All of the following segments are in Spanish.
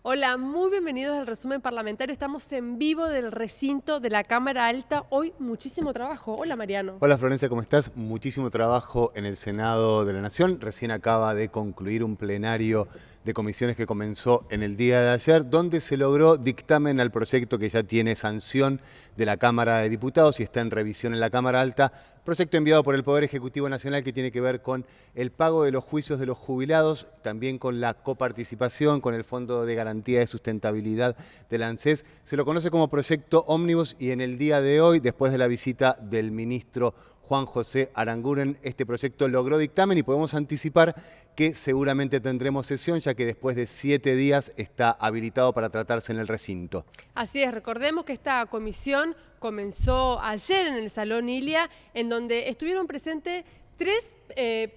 Hola, muy bienvenidos al resumen parlamentario. Estamos en vivo del recinto de la Cámara Alta. Hoy muchísimo trabajo. Hola, Mariano. Hola Florencia, ¿cómo estás? Muchísimo trabajo en el Senado de la Nación. Recién acaba de concluir un plenario de comisiones que comenzó en el día de ayer, donde se logró dictamen al proyecto que ya tiene sanción de la Cámara de Diputados y está en revisión en la Cámara Alta. Proyecto enviado por el Poder Ejecutivo Nacional que tiene que ver con el pago de los juicios de los jubilados, también con la coparticipación, con el Fondo de Garantía de Sustentabilidad del ANSES. Se lo conoce como proyecto ómnibus y en el día de hoy, después de la visita del ministro Juan José Aranguren, este proyecto logró dictamen y podemos anticipar que seguramente tendremos sesión, ya que después de 7 días está habilitado para tratarse en el recinto. Así es, recordemos que esta comisión comenzó ayer en el Salón Ilia, en donde estuvieron presentes tres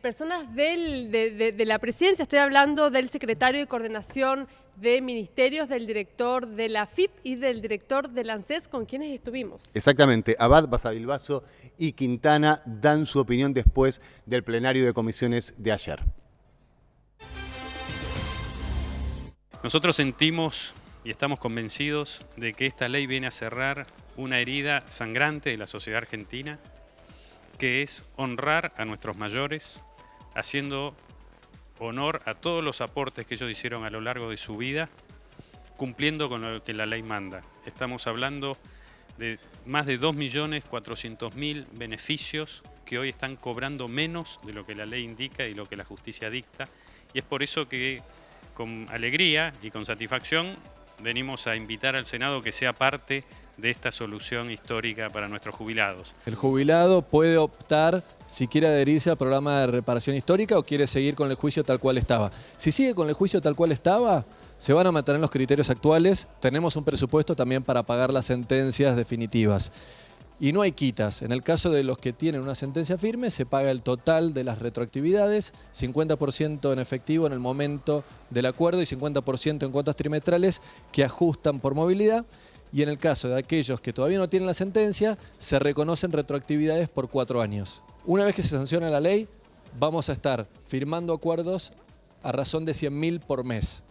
personas de la presidencia. Estoy hablando del secretario de Coordinación de Ministerios, del director de la AFIP y del director del ANSES, con quienes estuvimos. Exactamente, Abad, Basavilbaso y Quintana dan su opinión después del plenario de comisiones de ayer. Nosotros sentimos y estamos convencidos de que esta ley viene a cerrar una herida sangrante de la sociedad argentina, que es honrar a nuestros mayores, haciendo honor a todos los aportes que ellos hicieron a lo largo de su vida, cumpliendo con lo que la ley manda. Estamos hablando de más de 2.400.000 beneficios que hoy están cobrando menos de lo que la ley indica y lo que la justicia dicta, y es por eso que con alegría y con satisfacción venimos a invitar al Senado que sea parte de esta solución histórica para nuestros jubilados. El jubilado puede optar si quiere adherirse al programa de reparación histórica o quiere seguir con el juicio tal cual estaba. Si sigue con el juicio tal cual estaba, se van a mantener los criterios actuales. Tenemos un presupuesto también para pagar las sentencias definitivas. Y no hay quitas. En el caso de los que tienen una sentencia firme, se paga el total de las retroactividades, 50% en efectivo en el momento del acuerdo y 50% en cuotas trimestrales que ajustan por movilidad. Y en el caso de aquellos que todavía no tienen la sentencia, se reconocen retroactividades por 4 años. Una vez que se sanciona la ley, vamos a estar firmando acuerdos a razón de 100.000 por mes.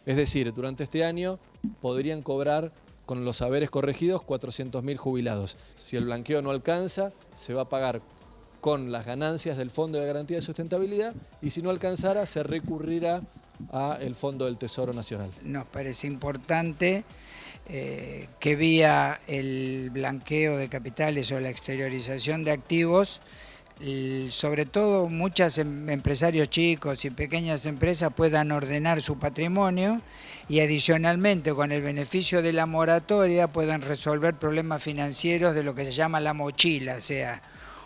Es decir, durante este año podrían cobrar con los haberes corregidos 400.000 jubilados. Si el blanqueo no alcanza, se va a pagar con las ganancias del Fondo de Garantía de Sustentabilidad y si no alcanzara, se recurrirá al Fondo del Tesoro Nacional. Nos parece importante que vía el blanqueo de capitales o la exteriorización de activos, sobre todo muchos empresarios chicos y pequeñas empresas puedan ordenar su patrimonio y adicionalmente con el beneficio de la moratoria puedan resolver problemas financieros de lo que se llama la mochila, o sea,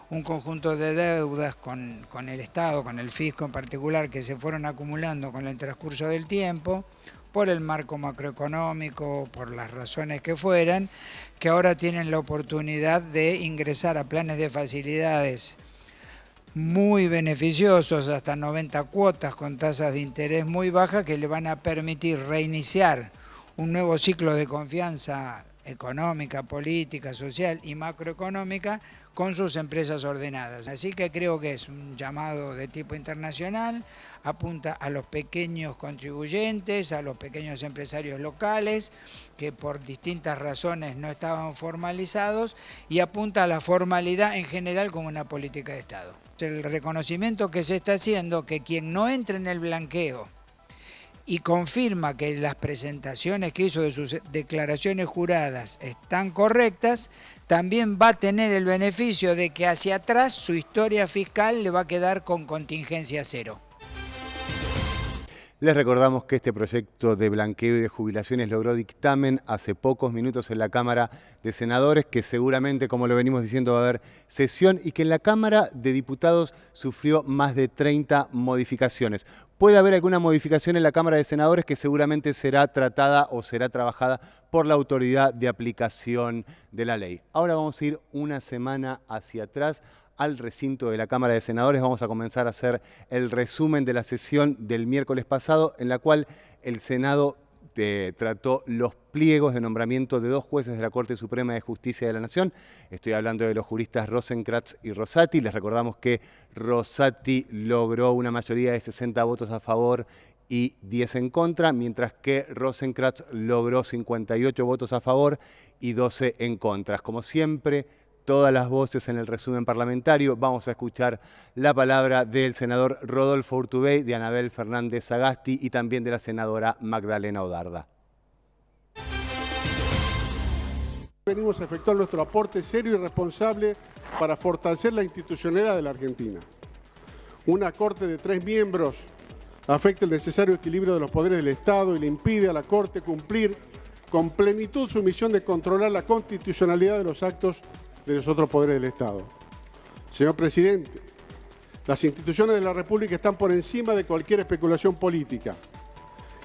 un conjunto de deudas con el Estado, con el fisco en particular, que se fueron acumulando con el transcurso del tiempo, por el marco macroeconómico, por las razones que fueran, que ahora tienen la oportunidad de ingresar a planes de facilidades muy beneficiosos, hasta 90 cuotas con tasas de interés muy bajas que le van a permitir reiniciar un nuevo ciclo de confianza económica, política, social y macroeconómica con sus empresas ordenadas. Así que creo que es un llamado de tipo internacional, apunta a los pequeños contribuyentes, a los pequeños empresarios locales que por distintas razones no estaban formalizados y apunta a la formalidad en general como una política de Estado. El reconocimiento que se está haciendo que quien no entre en el blanqueo y confirma que las presentaciones que hizo de sus declaraciones juradas están correctas, también va a tener el beneficio de que hacia atrás su historia fiscal le va a quedar con contingencia cero. Les recordamos que este proyecto de blanqueo y de jubilaciones logró dictamen hace pocos minutos en la Cámara de Senadores, que seguramente, como lo venimos diciendo, va a haber sesión y que en la Cámara de Diputados sufrió más de 30 modificaciones. Puede haber alguna modificación en la Cámara de Senadores que seguramente será tratada o será trabajada por la autoridad de aplicación de la ley. Ahora vamos a ir una semana hacia atrás al recinto de la Cámara de Senadores. Vamos a comenzar a hacer el resumen de la sesión del miércoles pasado, en la cual el Senado trató los pliegos de nombramiento de 2 jueces de la Corte Suprema de Justicia de la Nación. Estoy hablando de los juristas Rosenkrantz y Rosati. Les recordamos que Rosati logró una mayoría de 60 votos a favor y 10 en contra, mientras que Rosenkrantz logró 58 votos a favor y 12 en contra. Como siempre, todas las voces en el resumen parlamentario. Vamos a escuchar la palabra del senador Rodolfo Urtubey, de Anabel Fernández Sagasti y también de la senadora Magdalena Odarda. Venimos a efectuar nuestro aporte serio y responsable para fortalecer la institucionalidad de la Argentina. Una Corte de 3 miembros afecta el necesario equilibrio de los poderes del Estado y le impide a la Corte cumplir con plenitud su misión de controlar la constitucionalidad de los actos de los otros poderes del Estado. Señor Presidente, las instituciones de la República están por encima de cualquier especulación política.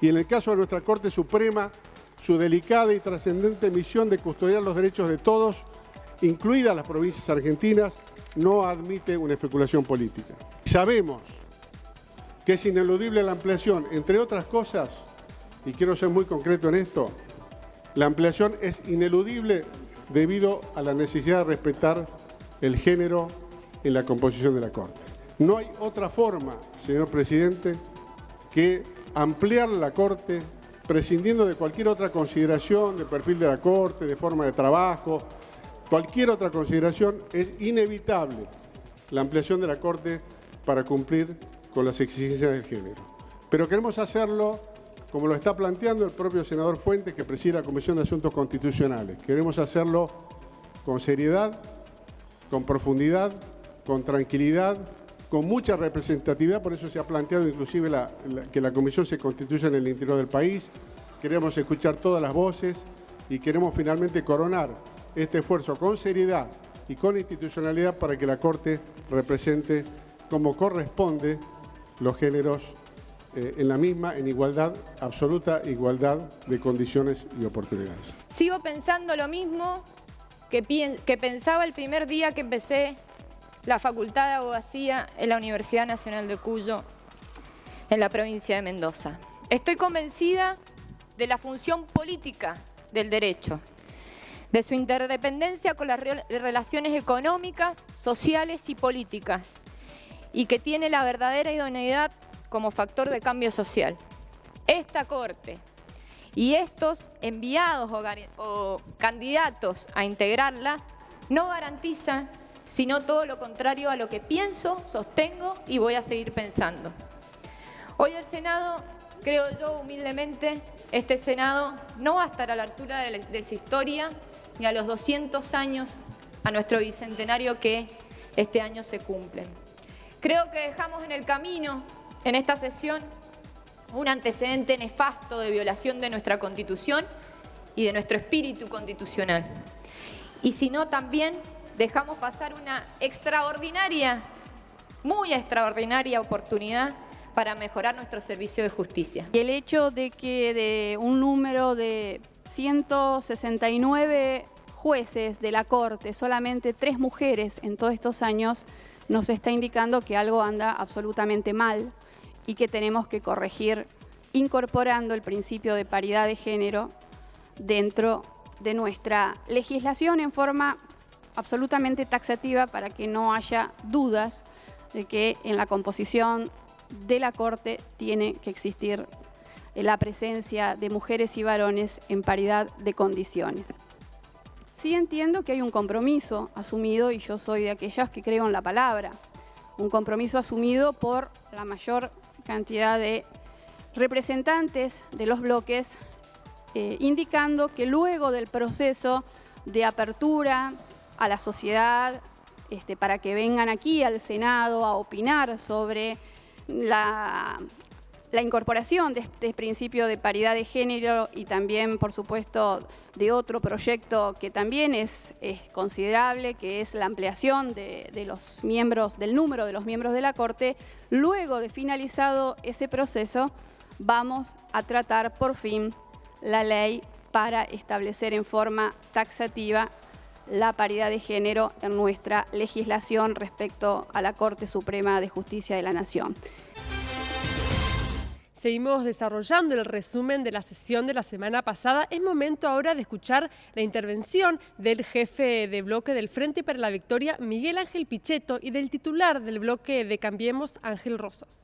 Y en el caso de nuestra Corte Suprema, su delicada y trascendente misión de custodiar los derechos de todos, incluidas las provincias argentinas, no admite una especulación política. Sabemos que es ineludible la ampliación, entre otras cosas, y quiero ser muy concreto en esto, la ampliación es ineludible debido a la necesidad de respetar el género en la composición de la Corte. No hay otra forma, señor Presidente, que ampliar la Corte prescindiendo de cualquier otra consideración de perfil de la Corte, de forma de trabajo, cualquier otra consideración. Es inevitable la ampliación de la Corte para cumplir con las exigencias del género. Pero queremos hacerlo como lo está planteando el propio senador Fuentes, que preside la Comisión de Asuntos Constitucionales. Queremos hacerlo con seriedad, con profundidad, con tranquilidad, con mucha representatividad. Por eso se ha planteado inclusive que la Comisión se constituya en el interior del país. Queremos escuchar todas las voces y queremos finalmente coronar este esfuerzo con seriedad y con institucionalidad para que la Corte represente como corresponde los géneros en la misma, en igualdad, absoluta igualdad de condiciones y oportunidades. Sigo pensando lo mismo que pensaba el primer día que empecé la Facultad de Abogacía en la Universidad Nacional de Cuyo, en la provincia de Mendoza. Estoy convencida de la función política del derecho, de su interdependencia con las relaciones económicas, sociales y políticas, y que tiene la verdadera idoneidad como factor de cambio social. Esta Corte y estos enviados o candidatos a integrarla no garantizan sino todo lo contrario a lo que pienso, sostengo y voy a seguir pensando. Hoy el Senado, creo yo humildemente, este Senado no va a estar a la altura de su historia ni a los 200 años, a nuestro bicentenario que este año se cumplen. Creo que dejamos en el camino, en esta sesión, un antecedente nefasto de violación de nuestra Constitución y de nuestro espíritu constitucional. Y si no, también dejamos pasar una extraordinaria, muy extraordinaria oportunidad para mejorar nuestro servicio de justicia. Y el hecho de que de un número de 169 jueces de la Corte, solamente 3 mujeres en todos estos años, nos está indicando que algo anda absolutamente mal y que tenemos que corregir incorporando el principio de paridad de género dentro de nuestra legislación en forma absolutamente taxativa para que no haya dudas de que en la composición de la Corte tiene que existir la presencia de mujeres y varones en paridad de condiciones. Sí entiendo que hay un compromiso asumido, y yo soy de aquellas que creo en la palabra, un compromiso asumido por la mayor cantidad de representantes de los bloques, indicando que luego del proceso de apertura a la sociedad, para que vengan aquí al Senado a opinar sobre la incorporación de este principio de paridad de género y también, por supuesto, de otro proyecto que también es considerable, que es la ampliación de los miembros, del número de los miembros de la Corte. Luego de finalizado ese proceso, vamos a tratar por fin la ley para establecer en forma taxativa la paridad de género en nuestra legislación respecto a la Corte Suprema de Justicia de la Nación. Seguimos desarrollando el resumen de la sesión de la semana pasada. Es momento ahora de escuchar la intervención del jefe de bloque del Frente para la Victoria, Miguel Ángel Pichetto, y del titular del bloque de Cambiemos, Ángel Rosas.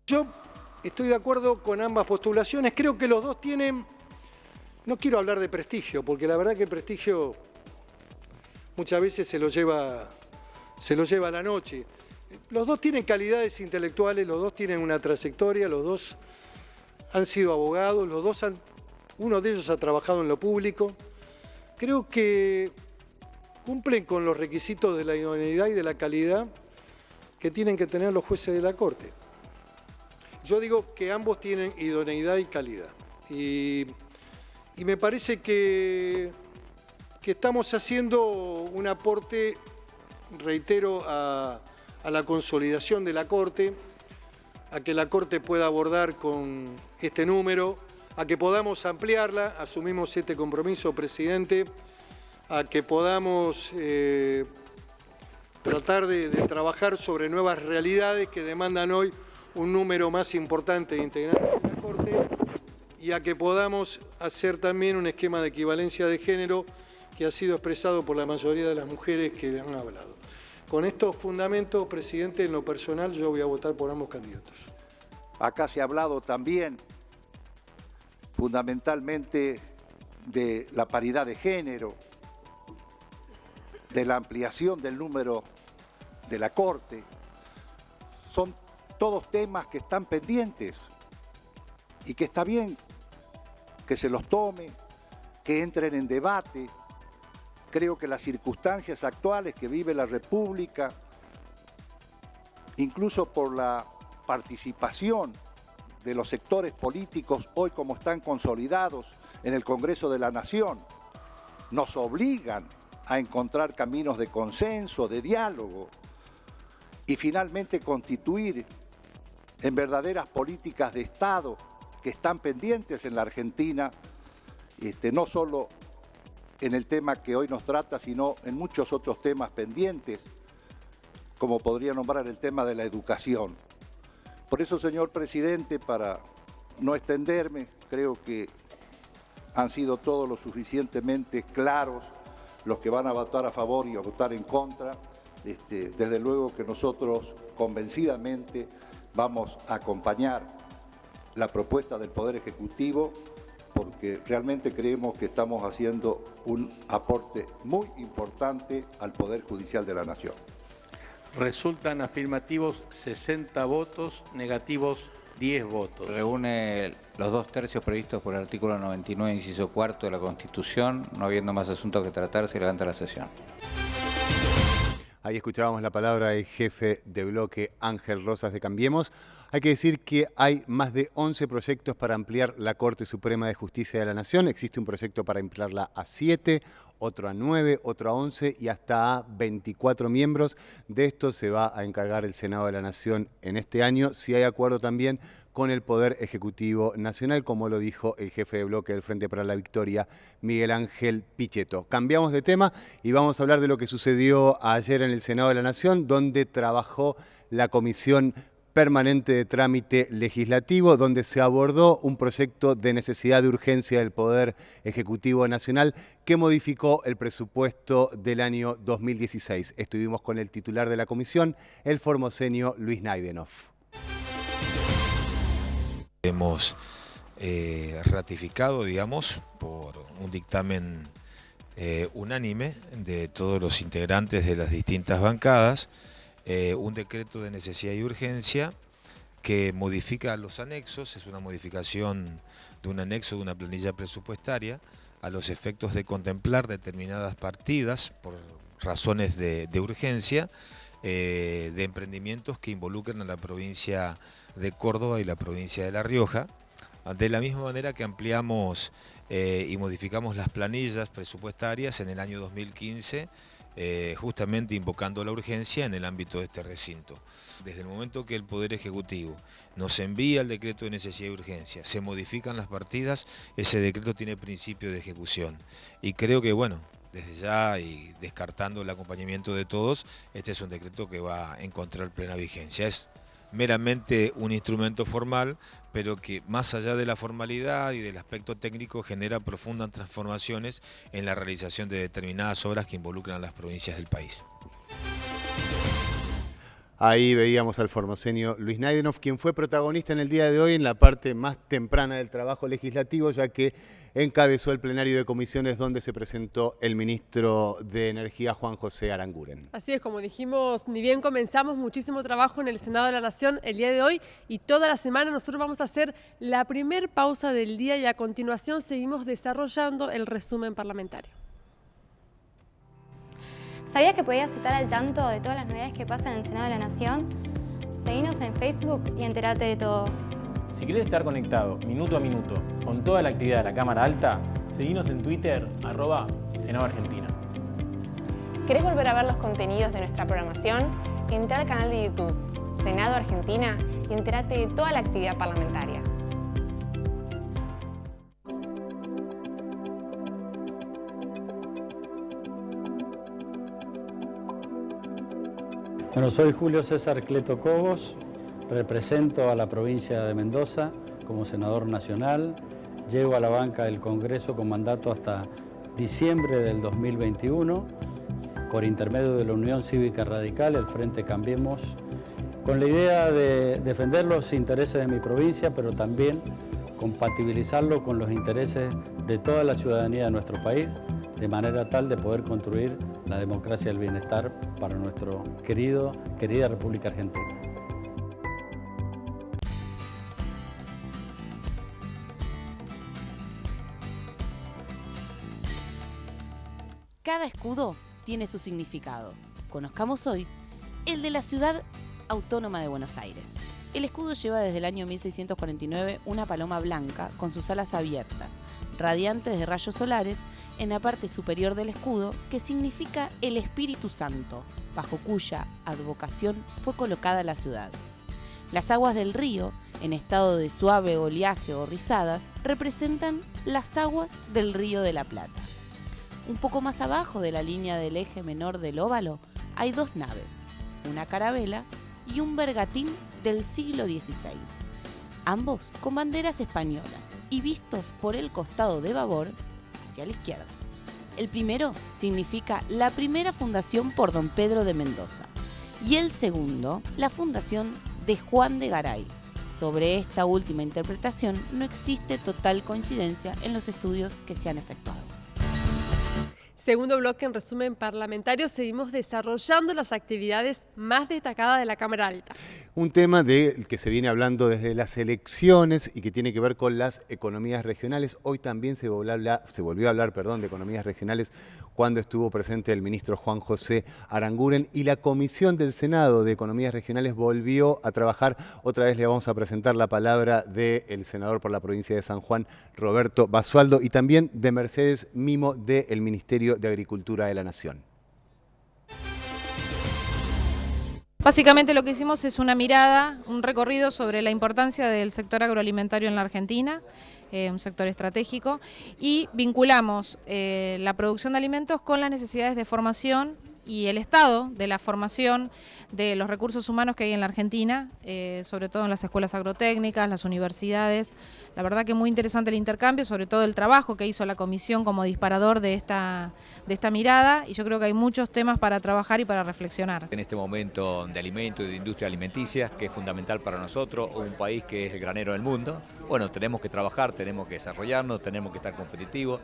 Yo estoy de acuerdo con ambas postulaciones. Creo que los dos tienen, no quiero hablar de prestigio, porque la verdad que el prestigio muchas veces se lo lleva a la noche. Los dos tienen calidades intelectuales, los dos tienen una trayectoria, los dos han sido abogados, uno de ellos ha trabajado en lo público. Creo que cumplen con los requisitos de la idoneidad y de la calidad que tienen que tener los jueces de la Corte. Yo digo que ambos tienen idoneidad y calidad. Y me parece que estamos haciendo un aporte, reitero, a la consolidación de la Corte, a que la Corte pueda abordar con este número, a que podamos ampliarla, asumimos este compromiso, presidente, a que podamos tratar de trabajar sobre nuevas realidades que demandan hoy un número más importante de integrantes de la Corte y a que podamos hacer también un esquema de equivalencia de género que ha sido expresado por la mayoría de las mujeres que han hablado. Con estos fundamentos, presidente, en lo personal yo voy a votar por ambos candidatos. Acá se ha hablado también fundamentalmente de la paridad de género, de la ampliación del número de la Corte. Son todos temas que están pendientes y que está bien que se los tome, que entren en debate. Creo que las circunstancias actuales que vive la República, incluso por la participación de los sectores políticos hoy como están consolidados en el Congreso de la Nación, nos obligan a encontrar caminos de consenso, de diálogo y finalmente constituir en verdaderas políticas de Estado que están pendientes en la Argentina, no solo en el tema que hoy nos trata, sino en muchos otros temas pendientes, como podría nombrar el tema de la educación. Por eso, señor presidente, para no extenderme, creo que han sido todos lo suficientemente claros los que van a votar a favor y a votar en contra. Desde luego que nosotros convencidamente vamos a acompañar la propuesta del Poder Ejecutivo porque realmente creemos que estamos haciendo un aporte muy importante al Poder Judicial de la Nación. Resultan afirmativos 60 votos, negativos 10 votos. Reúne los 2/3 previstos por el artículo 99, inciso 4 de la Constitución. No habiendo más asuntos que tratar, se levanta la sesión. Ahí escuchábamos la palabra del jefe de bloque Ángel Rosas de Cambiemos. Hay que decir que hay más de 11 proyectos para ampliar la Corte Suprema de Justicia de la Nación. Existe un proyecto para ampliarla a 7, otro a 9, otro a 11 y hasta a 24 miembros. De esto se va a encargar el Senado de la Nación en este año, si hay acuerdo también con el Poder Ejecutivo Nacional, como lo dijo el jefe de bloque del Frente para la Victoria, Miguel Ángel Pichetto. Cambiamos de tema y vamos a hablar de lo que sucedió ayer en el Senado de la Nación, donde trabajó la Comisión Permanente de Trámite Legislativo, donde se abordó un proyecto de necesidad de urgencia del Poder Ejecutivo Nacional que modificó el presupuesto del año 2016. Estuvimos con el titular de la comisión, el formoseño Luis Naidenov. Hemos ratificado, digamos, por un dictamen unánime de todos los integrantes de las distintas bancadas, un decreto de necesidad y urgencia que modifica los anexos, es una modificación de un anexo de una planilla presupuestaria a los efectos de contemplar determinadas partidas por razones de urgencia de emprendimientos que involucran a la provincia de Córdoba y la provincia de La Rioja, de la misma manera que ampliamos y modificamos las planillas presupuestarias en el año 2015, justamente invocando la urgencia en el ámbito de este recinto. Desde el momento que el Poder Ejecutivo nos envía el decreto de necesidad y urgencia, se modifican las partidas, ese decreto tiene principio de ejecución. Y creo que, bueno, desde ya y descartando el acompañamiento de todos, este es un decreto que va a encontrar plena vigencia. Es meramente un instrumento formal, pero que más allá de la formalidad y del aspecto técnico genera profundas transformaciones en la realización de determinadas obras que involucran a las provincias del país. Ahí veíamos al formoseño Luis Naidenov, quien fue protagonista en el día de hoy en la parte más temprana del trabajo legislativo, ya que encabezó el plenario de comisiones donde se presentó el ministro de Energía, Juan José Aranguren. Así es, como dijimos, ni bien comenzamos, muchísimo trabajo en el Senado de la Nación el día de hoy y toda la semana nosotros vamos a hacer la primer pausa del día y a continuación seguimos desarrollando el resumen parlamentario. ¿Sabías que podías estar al tanto de todas las novedades que pasan en el Senado de la Nación? Seguinos en Facebook y entérate de todo. Si querés estar conectado minuto a minuto con toda la actividad de la Cámara Alta, seguinos en Twitter, @Senado Argentina. ¿Querés volver a ver los contenidos de nuestra programación? Entra al canal de YouTube Senado Argentina y entérate de toda la actividad parlamentaria. Bueno, soy Julio César Cleto Cobos, represento a la provincia de Mendoza como senador nacional, llego a la banca del Congreso con mandato hasta diciembre del 2021, por intermedio de la Unión Cívica Radical, el Frente Cambiemos, con la idea de defender los intereses de mi provincia, pero también compatibilizarlo con los intereses de toda la ciudadanía de nuestro país, de manera tal de poder construir la democracia y el bienestar para nuestra querida República Argentina. Cada escudo tiene su significado. Conozcamos hoy el de la Ciudad Autónoma de Buenos Aires. El escudo lleva desde el año 1649 una paloma blanca con sus alas abiertas, radiantes de rayos solares, en la parte superior del escudo, que significa el Espíritu Santo, bajo cuya advocación fue colocada la ciudad. Las aguas del río, en estado de suave oleaje o rizadas, representan las aguas del Río de la Plata. Un poco más abajo de la línea del eje menor del óvalo hay dos naves, una carabela y un bergantín del siglo XVI, ambos con banderas españolas y vistos por el costado de babor hacia la izquierda. El primero significa la primera fundación por don Pedro de Mendoza y el segundo la fundación de Juan de Garay. Sobre esta última interpretación no existe total coincidencia en los estudios que se han efectuado. Segundo bloque en resumen parlamentario, seguimos desarrollando las actividades más destacadas de la Cámara Alta. Un tema del que se viene hablando desde las elecciones y que tiene que ver con las economías regionales. Hoy también se volvió a hablar de economías regionales cuando estuvo presente el ministro Juan José Aranguren y la Comisión del Senado de Economías Regionales volvió a trabajar. Otra vez le vamos a presentar la palabra del senador por la provincia de San Juan, Roberto Basualdo, y también de Mercedes Mimo del Ministerio de Agricultura de la Nación. Básicamente lo que hicimos es una mirada, un recorrido sobre la importancia del sector agroalimentario en la Argentina, un sector estratégico, y vinculamos la producción de alimentos con las necesidades de formación y el estado de la formación de los recursos humanos que hay en la Argentina, sobre todo en las escuelas agrotécnicas, las universidades. La verdad que muy interesante el intercambio, sobre todo el trabajo que hizo la comisión como disparador de esta mirada, y yo creo que hay muchos temas para trabajar y para reflexionar. En este momento de alimentos y de industria alimenticia, que es fundamental para nosotros, un país que es el granero del mundo, bueno, tenemos que trabajar, tenemos que desarrollarnos, tenemos que estar competitivos,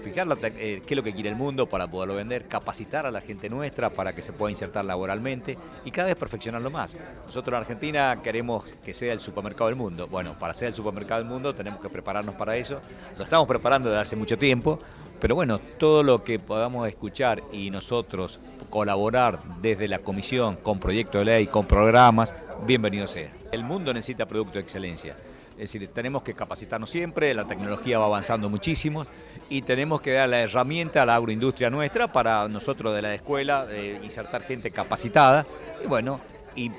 fijar qué es lo que quiere el mundo para poderlo vender, capacitar a la gente nuestra para que se pueda insertar laboralmente y cada vez perfeccionarlo más. Nosotros en Argentina queremos que sea el supermercado del mundo. Bueno, para ser el supermercado del mundo tenemos que prepararnos para eso. Lo estamos preparando desde hace mucho tiempo, pero bueno, todo lo que podamos escuchar y nosotros colaborar desde la comisión con proyectos de ley, con programas, bienvenido sea. El mundo necesita productos de excelencia. Es decir, tenemos que capacitarnos siempre, la tecnología va avanzando muchísimo y tenemos que dar la herramienta a la agroindustria nuestra para nosotros de la escuela insertar gente capacitada y bueno, y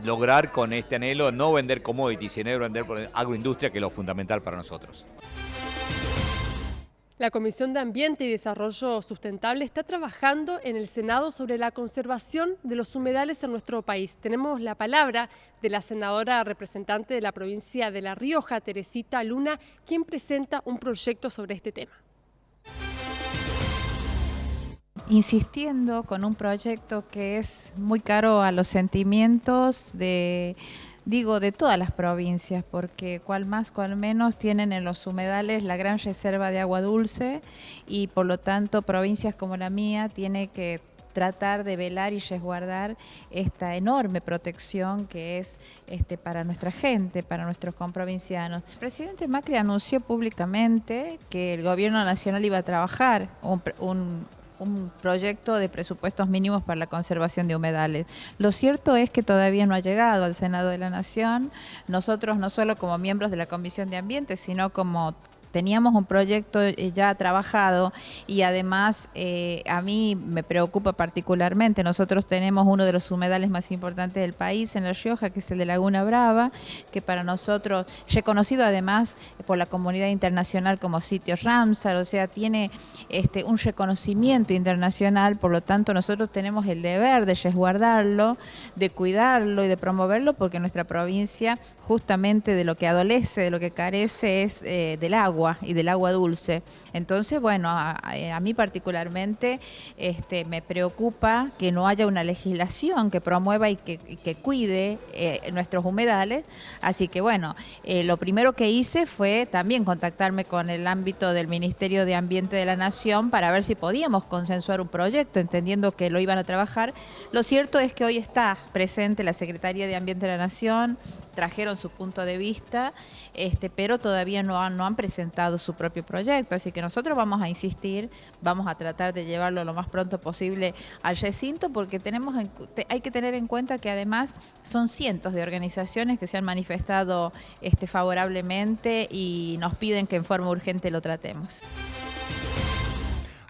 lograr con este anhelo no vender commodities, sino vender agroindustria, que es lo fundamental para nosotros. La Comisión de Ambiente y Desarrollo Sustentable está trabajando en el Senado sobre la conservación de los humedales en nuestro país. Tenemos la palabra de la senadora representante de la provincia de La Rioja, Teresita Luna, quien presenta un proyecto sobre este tema. insistiendo con un proyecto que es muy caro a los sentimientos de todas las provincias, porque cual más, cual menos tienen en los humedales la gran reserva de agua dulce y por lo tanto provincias como la mía tiene que tratar de velar y resguardar esta enorme protección que es para nuestra gente, para nuestros comprovincianos. El presidente Macri anunció públicamente que el gobierno nacional iba a trabajar un proyecto de presupuestos mínimos para la conservación de humedales. Lo cierto es que todavía no ha llegado al Senado de la Nación. Nosotros, no solo como miembros de la Comisión de Ambiente, sino como teníamos un proyecto ya trabajado y además a mí me preocupa particularmente. Nosotros tenemos uno de los humedales más importantes del país en La Rioja, que es el de Laguna Brava, que para nosotros, reconocido además por la comunidad internacional como sitio Ramsar, o sea, tiene un reconocimiento internacional, por lo tanto nosotros tenemos el deber de resguardarlo, de cuidarlo y de promoverlo, porque nuestra provincia justamente de lo que adolece, de lo que carece es del agua y del agua dulce. Entonces, bueno, a mí particularmente me preocupa que no haya una legislación que promueva y que cuide nuestros humedales. Así que, bueno, lo primero que hice fue también contactarme con el ámbito del Ministerio de Ambiente de la Nación para ver si podíamos consensuar un proyecto, entendiendo que lo iban a trabajar. Lo cierto es que hoy está presente la Secretaría de Ambiente de la Nación, trajeron su punto de vista, pero todavía no han presentado su propio proyecto, así que nosotros vamos a insistir, vamos a tratar de llevarlo lo más pronto posible al recinto, porque hay que tener en cuenta que además son cientos de organizaciones que se han manifestado favorablemente y nos piden que en forma urgente lo tratemos.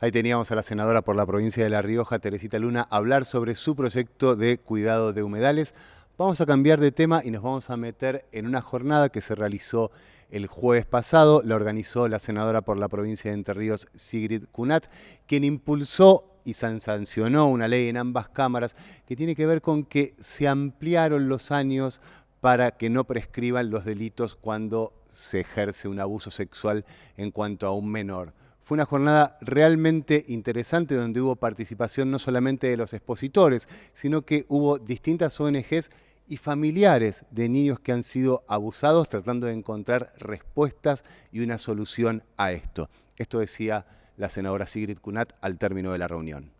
Ahí teníamos a la senadora por la provincia de La Rioja, Teresita Luna, hablar sobre su proyecto de cuidado de humedales. Vamos a cambiar de tema y nos vamos a meter en una jornada que se realizó el jueves pasado. La organizó la senadora por la provincia de Entre Ríos, Sigrid Kunat, quien impulsó y sancionó una ley en ambas cámaras que tiene que ver con que se ampliaron los años para que no prescriban los delitos cuando se ejerce un abuso sexual en cuanto a un menor. Fue una jornada realmente interesante donde hubo participación no solamente de los expositores, sino que hubo distintas ONGs y familiares de niños que han sido abusados tratando de encontrar respuestas y una solución a esto. Esto decía la senadora Sigrid Kunat al término de la reunión.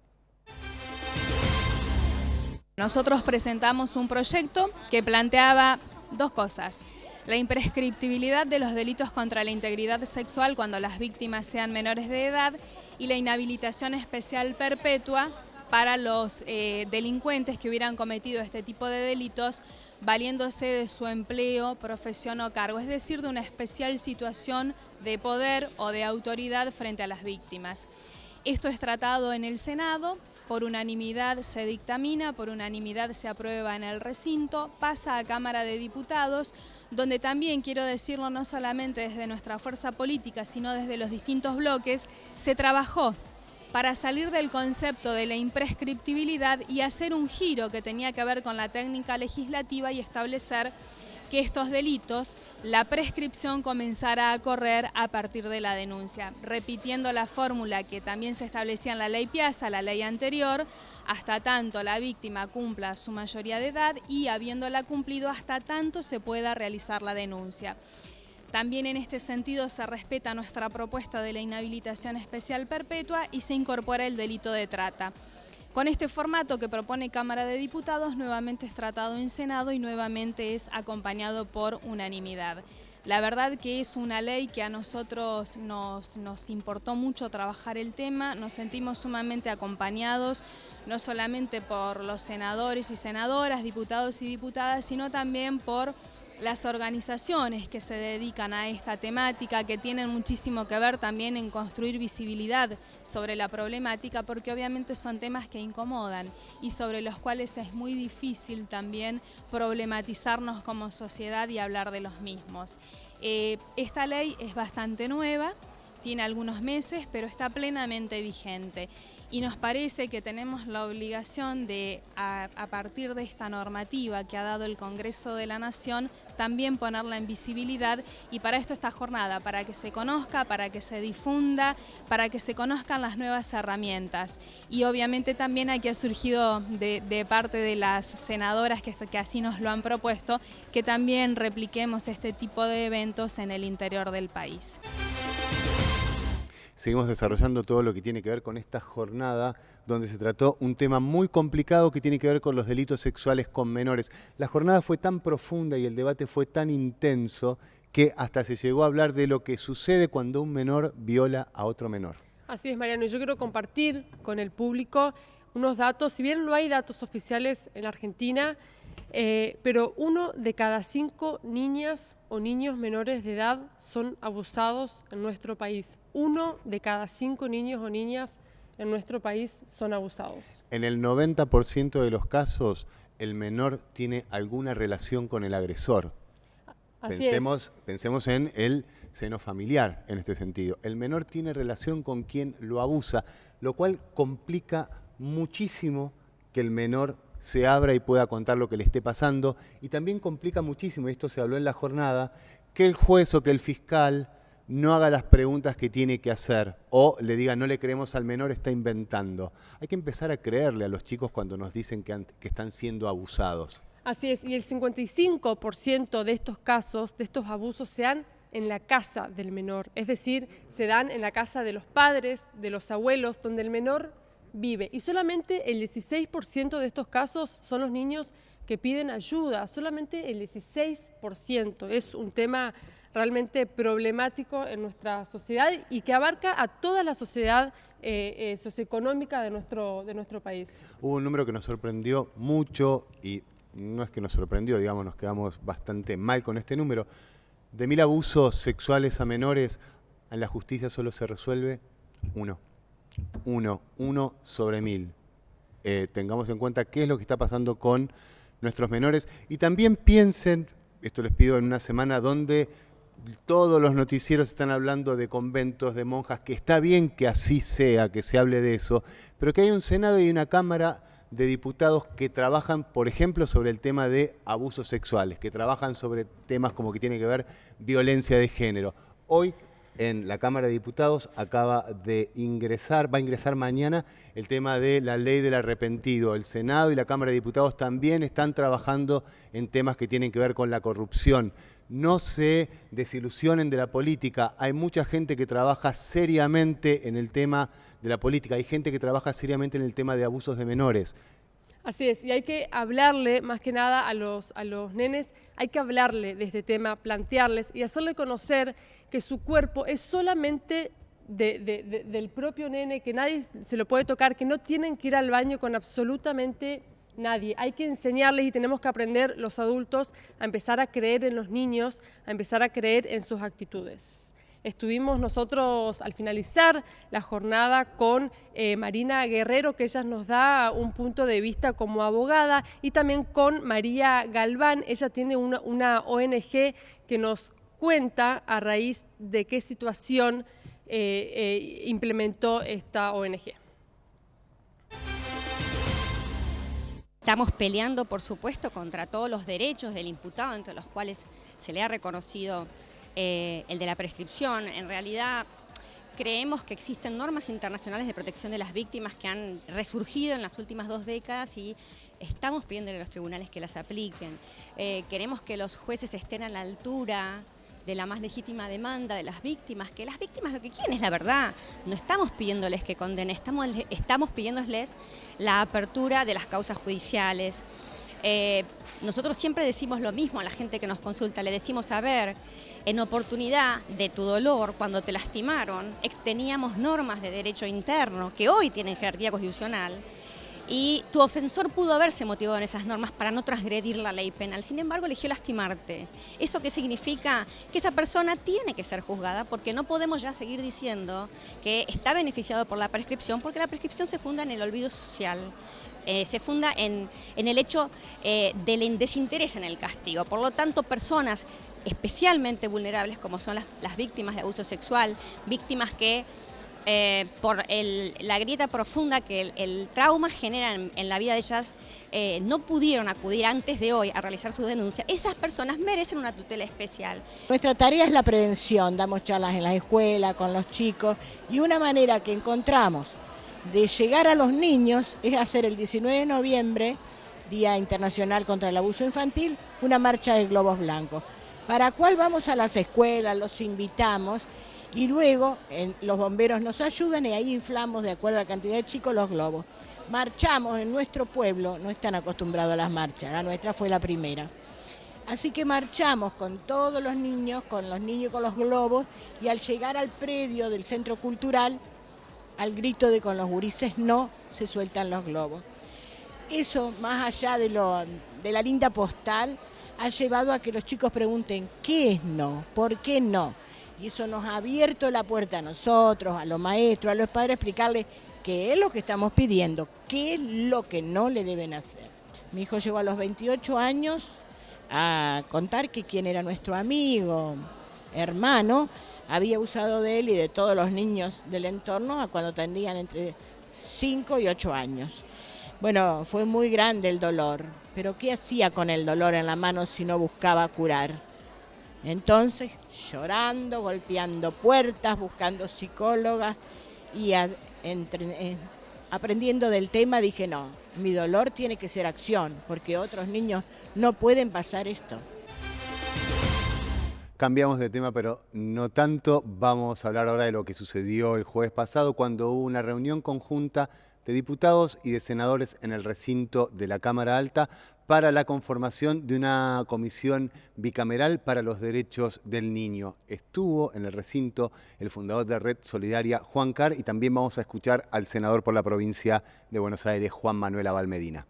Nosotros presentamos un proyecto que planteaba dos cosas: la imprescriptibilidad de los delitos contra la integridad sexual cuando las víctimas sean menores de edad y la inhabilitación especial perpetua para los delincuentes que hubieran cometido este tipo de delitos valiéndose de su empleo, profesión o cargo, es decir, de una especial situación de poder o de autoridad frente a las víctimas. Esto es tratado en el Senado, por unanimidad se dictamina, por unanimidad se aprueba en el recinto, pasa a Cámara de Diputados, donde también, quiero decirlo, no solamente desde nuestra fuerza política, sino desde los distintos bloques, se trabajó para salir del concepto de la imprescriptibilidad y hacer un giro que tenía que ver con la técnica legislativa y establecer que estos delitos, la prescripción comenzara a correr a partir de la denuncia, repitiendo la fórmula que también se establecía en la ley Piazza, la ley anterior, hasta tanto la víctima cumpla su mayoría de edad y habiéndola cumplido hasta tanto se pueda realizar la denuncia. También en este sentido se respeta nuestra propuesta de la inhabilitación especial perpetua y se incorpora el delito de trata. Con este formato que propone Cámara de Diputados, nuevamente es tratado en Senado y nuevamente es acompañado por unanimidad. La verdad que es una ley que a nosotros nos importó mucho trabajar el tema, nos sentimos sumamente acompañados, no solamente por los senadores y senadoras, diputados y diputadas, sino también por las organizaciones que se dedican a esta temática, que tienen muchísimo que ver también en construir visibilidad sobre la problemática, porque obviamente son temas que incomodan y sobre los cuales es muy difícil también problematizarnos como sociedad y hablar de los mismos. Esta ley es bastante nueva, tiene algunos meses, pero está plenamente vigente. Y nos parece que tenemos la obligación de, a partir de esta normativa que ha dado el Congreso de la Nación, también ponerla en visibilidad, y para esto esta jornada, para que se conozca, para que se difunda, para que se conozcan las nuevas herramientas. Y obviamente también aquí ha surgido de parte de las senadoras que así nos lo han propuesto, que también repliquemos este tipo de eventos en el interior del país. Seguimos desarrollando todo lo que tiene que ver con esta jornada donde se trató un tema muy complicado que tiene que ver con los delitos sexuales con menores. La jornada fue tan profunda y el debate fue tan intenso que hasta se llegó a hablar de lo que sucede cuando un menor viola a otro menor. Así es, Mariano, y yo quiero compartir con el público unos datos, si bien no hay datos oficiales en Argentina, pero 1 de cada 5 niñas o niños menores de edad son abusados en nuestro país. 1 de cada 5 niños o niñas en nuestro país son abusados. En el 90% de los casos, el menor tiene alguna relación con el agresor. Pensemos en el seno familiar en este sentido. El menor tiene relación con quien lo abusa, lo cual complica muchísimo que el menor se abra y pueda contar lo que le esté pasando, y también complica muchísimo, y esto se habló en la jornada, que el juez o que el fiscal no haga las preguntas que tiene que hacer o le diga no le creemos al menor, está inventando. Hay que empezar a creerle a los chicos cuando nos dicen que están siendo abusados. Así es, y el 55% de estos casos, de estos abusos, se dan en la casa del menor, es decir, se dan en la casa de los padres, de los abuelos, donde el menor vive. Y solamente el 16% de estos casos son los niños que piden ayuda, solamente el 16%. Es un tema realmente problemático en nuestra sociedad y que abarca a toda la sociedad socioeconómica de nuestro país. Hubo un número que nos sorprendió mucho, y no es que nos sorprendió, digamos, nos quedamos bastante mal con este número. De 1000 abusos sexuales a menores, en la justicia solo se resuelve uno sobre 1000. Tengamos en cuenta qué es lo que está pasando con nuestros menores, y también piensen, esto les pido en una semana donde todos los noticieros están hablando de conventos, de monjas, que está bien que así sea, que se hable de eso, pero que hay un Senado y una Cámara de Diputados que trabajan, por ejemplo, sobre el tema de abusos sexuales, que trabajan sobre temas como que tiene que ver violencia de género. Hoy en la Cámara de Diputados va a ingresar mañana el tema de la ley del arrepentido. El Senado y la Cámara de Diputados también están trabajando en temas que tienen que ver con la corrupción. No se desilusionen de la política. Hay mucha gente que trabaja seriamente en el tema de la política. Hay gente que trabaja seriamente en el tema de abusos de menores. Así es, y hay que hablarle más que nada a los nenes, hay que hablarle de este tema, plantearles y hacerle conocer que su cuerpo es solamente del propio nene, que nadie se lo puede tocar, que no tienen que ir al baño con absolutamente nadie. Hay que enseñarles y tenemos que aprender los adultos a empezar a creer en los niños, a empezar a creer en sus actitudes. Estuvimos nosotros al finalizar la jornada con Marina Guerrero, que ella nos da un punto de vista como abogada, y también con María Galván. Ella tiene una ONG que nos cuenta a raíz de qué situación implementó esta ONG. Estamos peleando, por supuesto, contra todos los derechos del imputado, entre los cuales se le ha reconocido el de la prescripción. En realidad, creemos que existen normas internacionales de protección de las víctimas que han resurgido en las últimas 2 décadas y estamos pidiéndole a los tribunales que las apliquen. Queremos que los jueces estén a la altura de la más legítima demanda de las víctimas, que las víctimas lo que quieren es la verdad. No estamos pidiéndoles que condenen, estamos pidiéndoles la apertura de las causas judiciales. Nosotros siempre decimos lo mismo a la gente que nos consulta, le decimos, a ver, en oportunidad de tu dolor, cuando te lastimaron, teníamos normas de derecho interno que hoy tienen jerarquía constitucional, y tu ofensor pudo haberse motivado en esas normas para no transgredir la ley penal. Sin embargo, eligió lastimarte. ¿Eso qué significa? Que esa persona tiene que ser juzgada, porque no podemos ya seguir diciendo que está beneficiado por la prescripción, porque la prescripción se funda en el olvido social. Se funda en el hecho del desinterés en el castigo. Por lo tanto, personas especialmente vulnerables como son las víctimas de abuso sexual, víctimas que por la grieta profunda que el trauma genera en la vida de ellas, no pudieron acudir antes de hoy a realizar su denuncia. Esas personas merecen una tutela especial. Nuestra tarea es la prevención, damos charlas en las escuelas, con los chicos, y una manera que encontramos de llegar a los niños es hacer el 19 de noviembre, Día Internacional contra el Abuso Infantil, una marcha de globos blancos, para la cual vamos a las escuelas, los invitamos, y luego los bomberos nos ayudan y ahí inflamos, de acuerdo a la cantidad de chicos, los globos. Marchamos en nuestro pueblo, no están acostumbrados a las marchas, la nuestra fue la primera. Así que marchamos con todos los niños con los globos, y al llegar al predio del Centro Cultural, al grito de "con los gurises no", se sueltan los globos. Eso, más allá de la linda postal, ha llevado a que los chicos pregunten ¿qué es no? ¿Por qué no? Y eso nos ha abierto la puerta a nosotros, a los maestros, a los padres, explicarles qué es lo que estamos pidiendo, qué es lo que no le deben hacer. Mi hijo llegó a los 28 años a contar que quien era nuestro amigo, hermano, había usado de él y de todos los niños del entorno a cuando tendrían entre 5 y 8 años. Bueno, fue muy grande el dolor, pero ¿qué hacía con el dolor en la mano si no buscaba curar? Entonces, llorando, golpeando puertas, buscando psicólogas y aprendiendo del tema, dije, no, mi dolor tiene que ser acción, porque otros niños no pueden pasar esto. Cambiamos de tema, pero no tanto. Vamos a hablar ahora de lo que sucedió el jueves pasado, cuando hubo una reunión conjunta de diputados y de senadores en el recinto de la Cámara Alta para la conformación de una comisión bicameral para los derechos del niño. Estuvo en el recinto el fundador de Red Solidaria, Juan Carr, y también vamos a escuchar al senador por la provincia de Buenos Aires, Juan Manuel Abal Medina.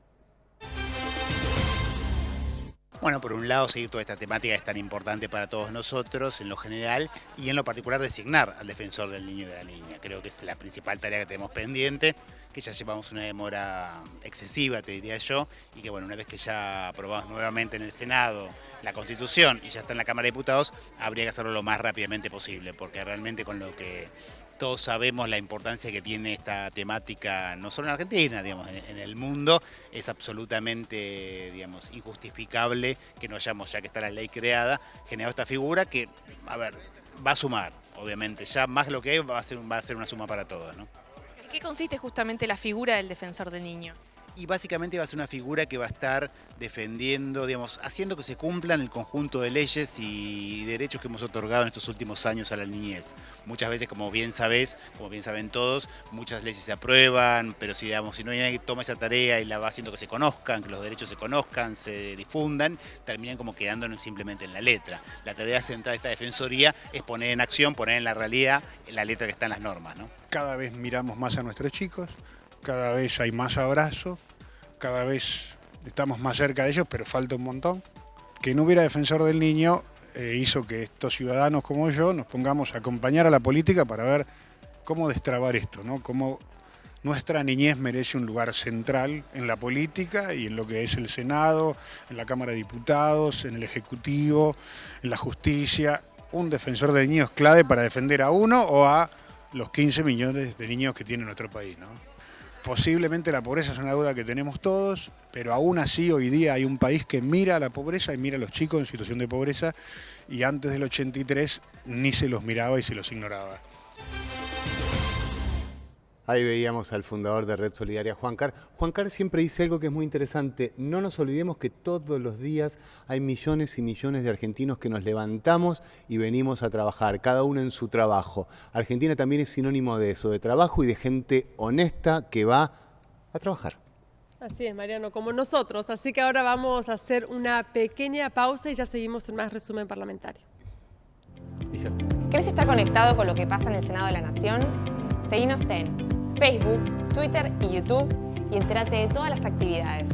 Bueno, por un lado, seguir toda esta temática es tan importante para todos nosotros en lo general y en lo particular designar al defensor del niño y de la niña. Creo que es la principal tarea que tenemos pendiente, que ya llevamos una demora excesiva, te diría yo, y que bueno, una vez que ya aprobamos nuevamente en el Senado la Constitución y ya está en la Cámara de Diputados, habría que hacerlo lo más rápidamente posible, porque realmente con lo que todos sabemos la importancia que tiene esta temática, no solo en Argentina, digamos, en el mundo, es absolutamente, digamos, injustificable que no hayamos, ya que está la ley creada, generado esta figura que, a ver, va a sumar, obviamente, ya más lo que hay va a ser una suma para todos, ¿no? ¿En qué consiste justamente la figura del defensor del niño? Y básicamente va a ser una figura que va a estar defendiendo, digamos, haciendo que se cumplan el conjunto de leyes y derechos que hemos otorgado en estos últimos años a la niñez. Muchas veces, como bien sabés, como bien saben todos, muchas leyes se aprueban, pero si, digamos, si no hay nadie que toma esa tarea y la va haciendo que se conozcan, que los derechos se conozcan, se difundan, terminan como quedándonos simplemente en la letra. La tarea central de esta defensoría es poner en acción, poner en la realidad la letra que está en las normas, ¿no? Cada vez miramos más a nuestros chicos, cada vez hay más abrazo, cada vez estamos más cerca de ellos, pero falta un montón. Que no hubiera defensor del niño hizo que estos ciudadanos como yo nos pongamos a acompañar a la política para ver cómo destrabar esto, ¿no? Cómo nuestra niñez merece un lugar central en la política y en lo que es el Senado, en la Cámara de Diputados, en el Ejecutivo, en la justicia. Un defensor del niño es clave para defender a uno o a los 15 millones de niños que tiene nuestro país, ¿no? Posiblemente la pobreza es una deuda que tenemos todos, pero aún así hoy día hay un país que mira a la pobreza y mira a los chicos en situación de pobreza, y antes del 83 ni se los miraba y se los ignoraba. Ahí veíamos al fundador de Red Solidaria, Juan Carr. Juan Carr siempre dice algo que es muy interesante. No nos olvidemos que todos los días hay millones y millones de argentinos que nos levantamos y venimos a trabajar, cada uno en su trabajo. Argentina también es sinónimo de eso, de trabajo y de gente honesta que va a trabajar. Así es, Mariano, como nosotros. Así que ahora vamos a hacer una pequeña pausa y ya seguimos en más resumen parlamentario. ¿Querés estar conectado con lo que pasa en el Senado de la Nación? Seguinos en Facebook, Twitter y YouTube y entérate de todas las actividades.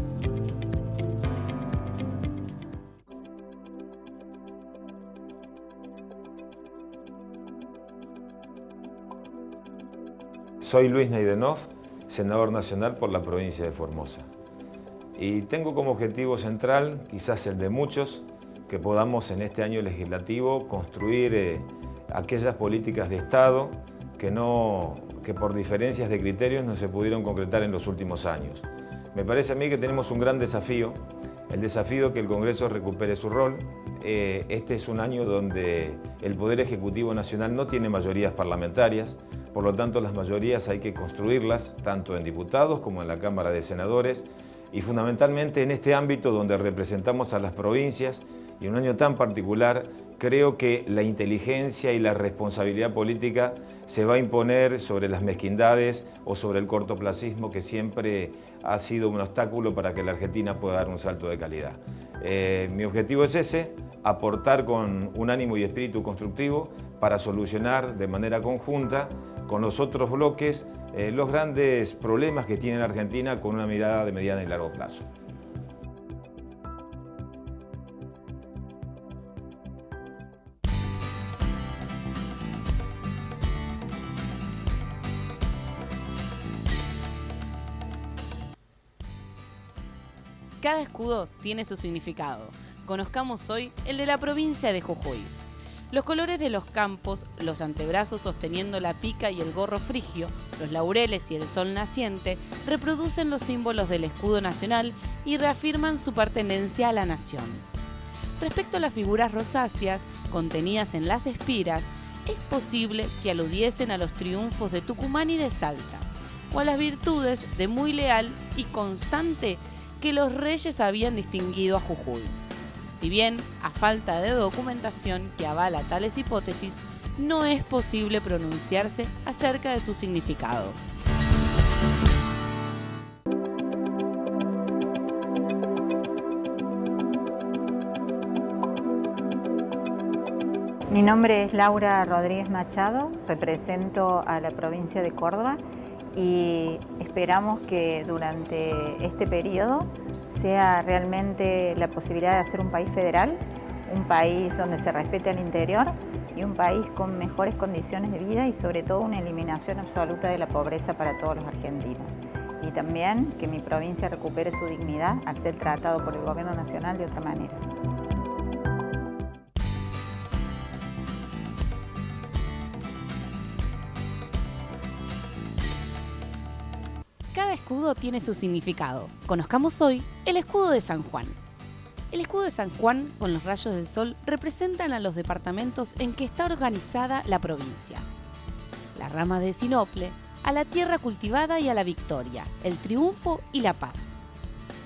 Soy Luis Neidenov, senador nacional por la provincia de Formosa. Y tengo como objetivo central, quizás el de muchos, que podamos en este año legislativo construir aquellas políticas de Estado que por diferencias de criterios no se pudieron concretar en los últimos años. Me parece a mí que tenemos un gran desafío, el desafío que el Congreso recupere su rol. Este es un año donde el Poder Ejecutivo Nacional no tiene mayorías parlamentarias, por lo tanto las mayorías hay que construirlas, tanto en diputados como en la Cámara de Senadores, y fundamentalmente en este ámbito donde representamos a las provincias, y en un año tan particular, creo que la inteligencia y la responsabilidad política se va a imponer sobre las mezquindades o sobre el cortoplacismo que siempre ha sido un obstáculo para que la Argentina pueda dar un salto de calidad. Mi objetivo es ese, aportar con un ánimo y espíritu constructivo para solucionar de manera conjunta con los otros bloques los grandes problemas que tiene la Argentina con una mirada de mediano y largo plazo. Cada escudo tiene su significado. Conozcamos hoy el de la provincia de Jujuy. Los colores de los campos, los antebrazos sosteniendo la pica y el gorro frigio, los laureles y el sol naciente reproducen los símbolos del escudo nacional y reafirman su pertenencia a la nación. Respecto a las figuras rosáceas contenidas en las espiras, es posible que aludiesen a los triunfos de Tucumán y de Salta, o a las virtudes de muy leal y constante que los reyes habían distinguido a Jujuy. Si bien, a falta de documentación que avala tales hipótesis, no es posible pronunciarse acerca de sus significados. Mi nombre es Laura Rodríguez Machado, represento a la provincia de Córdoba y esperamos que durante este periodo sea realmente la posibilidad de hacer un país federal, un país donde se respete al interior y un país con mejores condiciones de vida y sobre todo una eliminación absoluta de la pobreza para todos los argentinos. Y también que mi provincia recupere su dignidad al ser tratado por el gobierno nacional de otra manera. Cada escudo tiene su significado. Conozcamos hoy el escudo de San Juan. El escudo de San Juan, con los rayos del sol, representan a los departamentos en que está organizada la provincia. La rama de Sinople, a la tierra cultivada y a la victoria, el triunfo y la paz.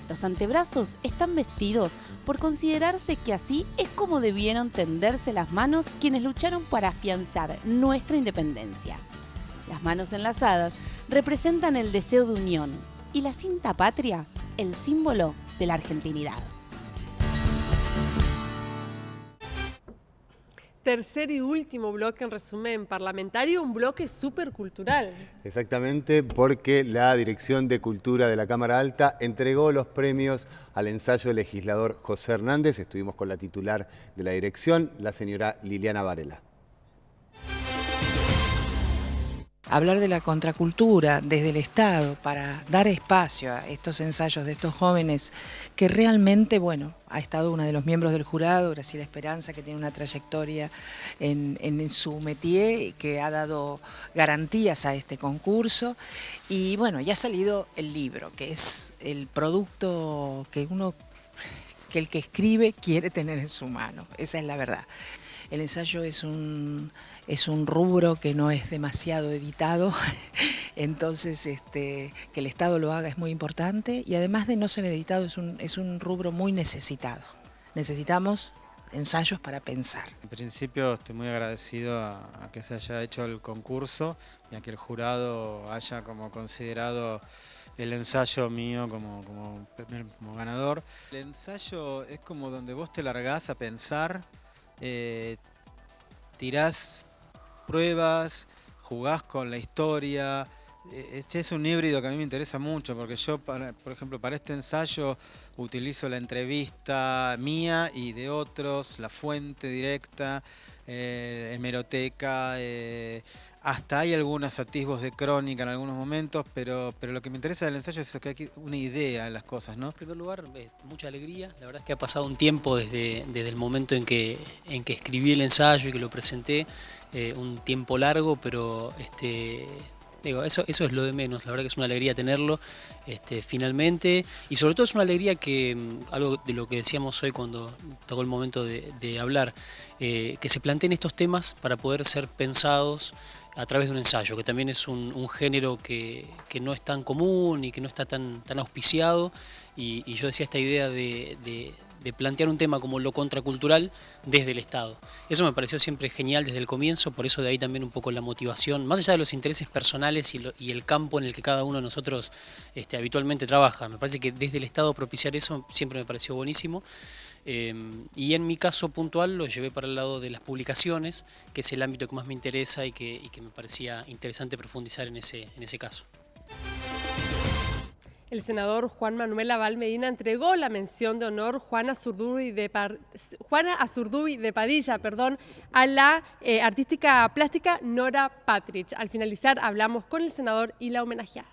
Los antebrazos están vestidos por considerarse que así es como debieron tenderse las manos quienes lucharon para afianzar nuestra independencia. Las manos enlazadas representan el deseo de unión y la cinta patria, el símbolo de la argentinidad. Tercer y último bloque en resumen parlamentario, un bloque súper cultural. Exactamente, porque la Dirección de Cultura de la Cámara Alta entregó los premios al ensayo del legislador José Hernández. Estuvimos con la titular de la dirección, la señora Liliana Varela. Hablar de la contracultura desde el Estado para dar espacio a estos ensayos de estos jóvenes que realmente, bueno, ha estado uno de los miembros del jurado, Graciela Esperanza, que tiene una trayectoria en su métier, que ha dado garantías a este concurso. Y bueno, ya ha salido el libro, que es el producto que el que escribe quiere tener en su mano. Esa es la verdad. El ensayo es un rubro que no es demasiado editado, entonces que el Estado lo haga es muy importante y además de no ser editado es un rubro muy necesitado. Necesitamos ensayos para pensar. En principio estoy muy agradecido a que se haya hecho el concurso y a que el jurado haya como considerado el ensayo mío como ganador. El ensayo es como donde vos te largás a pensar, tirás pruebas, jugás con la historia, Es un híbrido que a mí me interesa mucho, porque yo, por ejemplo, para este ensayo utilizo la entrevista mía y de otros, la fuente directa, hemeroteca, hasta hay algunos atisbos de crónica en algunos momentos, pero lo que me interesa del ensayo es que hay una idea de las cosas, ¿no? En primer lugar, mucha alegría. La verdad es que ha pasado un tiempo desde el momento en que escribí el ensayo y que lo presenté, un tiempo largo, pero digo, eso es lo de menos. La verdad que es una alegría tenerlo finalmente, y sobre todo es una alegría que, algo de lo que decíamos hoy cuando tocó el momento de hablar, que se planteen estos temas para poder ser pensados a través de un ensayo, que también es un género que no es tan común y que no está tan auspiciado, y yo decía esta idea de plantear un tema como lo contracultural desde el Estado. Eso me pareció siempre genial desde el comienzo, por eso de ahí también un poco la motivación, más allá de los intereses personales y el campo en el que cada uno de nosotros habitualmente trabaja. Me parece que desde el Estado propiciar eso siempre me pareció buenísimo. Y en mi caso puntual lo llevé para el lado de las publicaciones, que es el ámbito que más me interesa y que me parecía interesante profundizar en ese caso. El senador Juan Manuel Abal Medina entregó la mención de honor Juana Azurduy de Padilla, a la artística plástica Nora Patrich. Al finalizar hablamos con el senador y la homenajeada.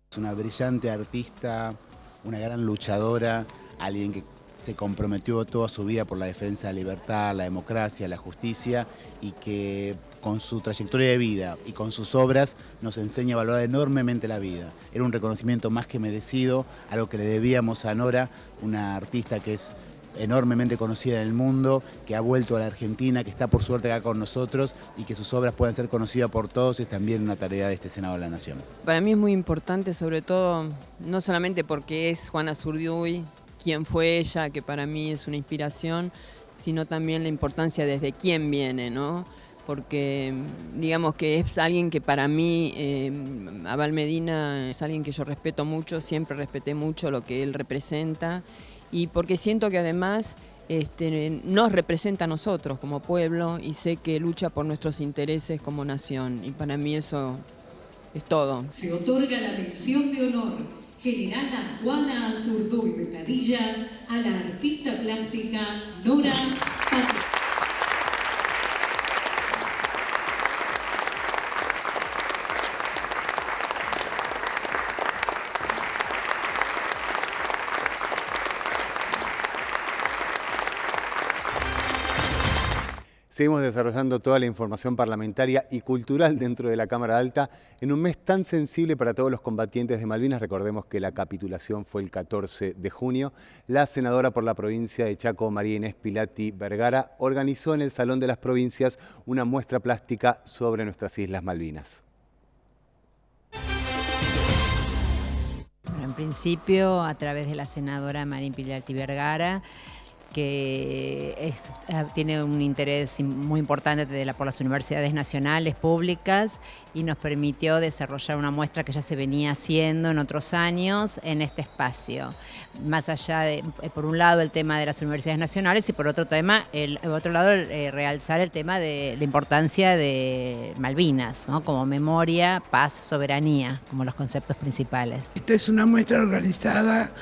Es una brillante artista, una gran luchadora, alguien que se comprometió toda su vida por la defensa de la libertad, la democracia, la justicia, y que con su trayectoria de vida y con sus obras nos enseña a valorar enormemente la vida. Era un reconocimiento más que merecido, algo que le debíamos a Nora, una artista que es enormemente conocida en el mundo, que ha vuelto a la Argentina, que está por suerte acá con nosotros, y que sus obras puedan ser conocidas por todos es también una tarea de este Senado de la Nación. Para mí es muy importante, sobre todo, no solamente porque es Juana Azurduy, quién fue ella, que para mí es una inspiración, sino también la importancia desde quién viene, ¿no? Porque digamos que es alguien que para mí, Abal Medina, es alguien que yo respeto mucho, siempre respeté mucho lo que él representa, y porque siento que además nos representa a nosotros como pueblo, y sé que lucha por nuestros intereses como nación, y para mí eso es todo. Se otorga la mención de honor general a Juana Azurduy de Padilla, a la artista plástica Nora Patrich. Seguimos desarrollando toda la información parlamentaria y cultural dentro de la Cámara Alta en un mes tan sensible para todos los combatientes de Malvinas. Recordemos que la capitulación fue el 14 de junio. La senadora por la provincia de Chaco, María Inés Pilati Vergara, organizó en el Salón de las Provincias una muestra plástica sobre nuestras Islas Malvinas. Bueno, en principio, a través de la senadora María Pilati Vergara, que tiene un interés muy importante por las universidades nacionales públicas, y nos permitió desarrollar una muestra que ya se venía haciendo en otros años en este espacio. Más allá de, por un lado, el tema de las universidades nacionales, y por otro lado, realzar el tema de la importancia de Malvinas, ¿no? Como memoria, paz, soberanía, como los conceptos principales. Esta es una muestra organizada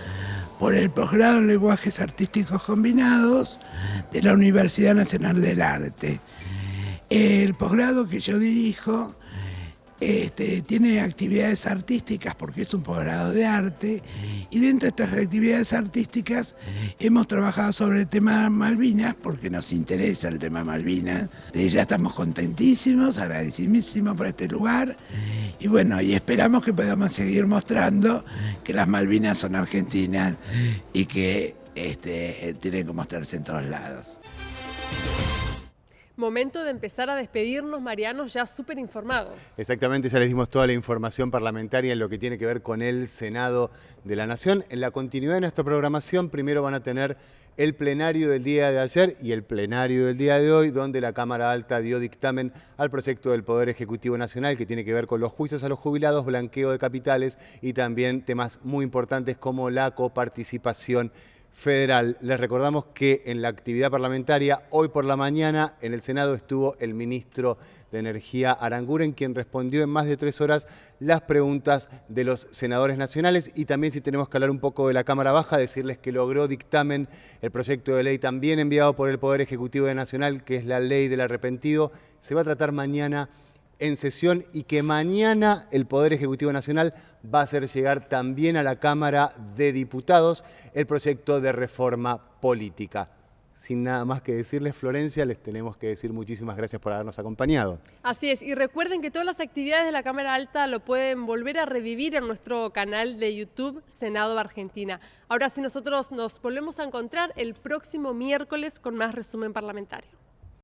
por el posgrado en Lenguajes Artísticos Combinados de la Universidad Nacional del Arte. El posgrado que yo dirijo tiene actividades artísticas porque es un posgrado de arte, y dentro de estas actividades artísticas hemos trabajado sobre el tema Malvinas porque nos interesa el tema Malvinas. Ya estamos contentísimos, agradecidísimos por este lugar, y bueno, y esperamos que podamos seguir mostrando que las Malvinas son argentinas y que tienen que mostrarse en todos lados. Momento de empezar a despedirnos, Marianos, ya súper informados. Exactamente, ya les dimos toda la información parlamentaria en lo que tiene que ver con el Senado de la Nación. En la continuidad de nuestra programación, primero van a tener el plenario del día de ayer y el plenario del día de hoy, donde la Cámara Alta dio dictamen al proyecto del Poder Ejecutivo Nacional que tiene que ver con los juicios a los jubilados, blanqueo de capitales y también temas muy importantes como la coparticipación federal. Les recordamos que en la actividad parlamentaria, hoy por la mañana, en el Senado estuvo el ministro de Energía Aranguren, quien respondió en más de 3 horas las preguntas de los senadores nacionales. Y también, si tenemos que hablar un poco de la Cámara Baja, decirles que logró dictamen el proyecto de ley también enviado por el Poder Ejecutivo Nacional, que es la ley del arrepentido. Se va a tratar mañana en sesión y que mañana el Poder Ejecutivo Nacional va a hacer llegar también a la Cámara de Diputados el proyecto de reforma política. Sin nada más que decirles, Florencia, les tenemos que decir muchísimas gracias por habernos acompañado. Así es, y recuerden que todas las actividades de la Cámara Alta lo pueden volver a revivir en nuestro canal de YouTube, Senado Argentina. Ahora sí, nosotros nos volvemos a encontrar el próximo miércoles con más resumen parlamentario.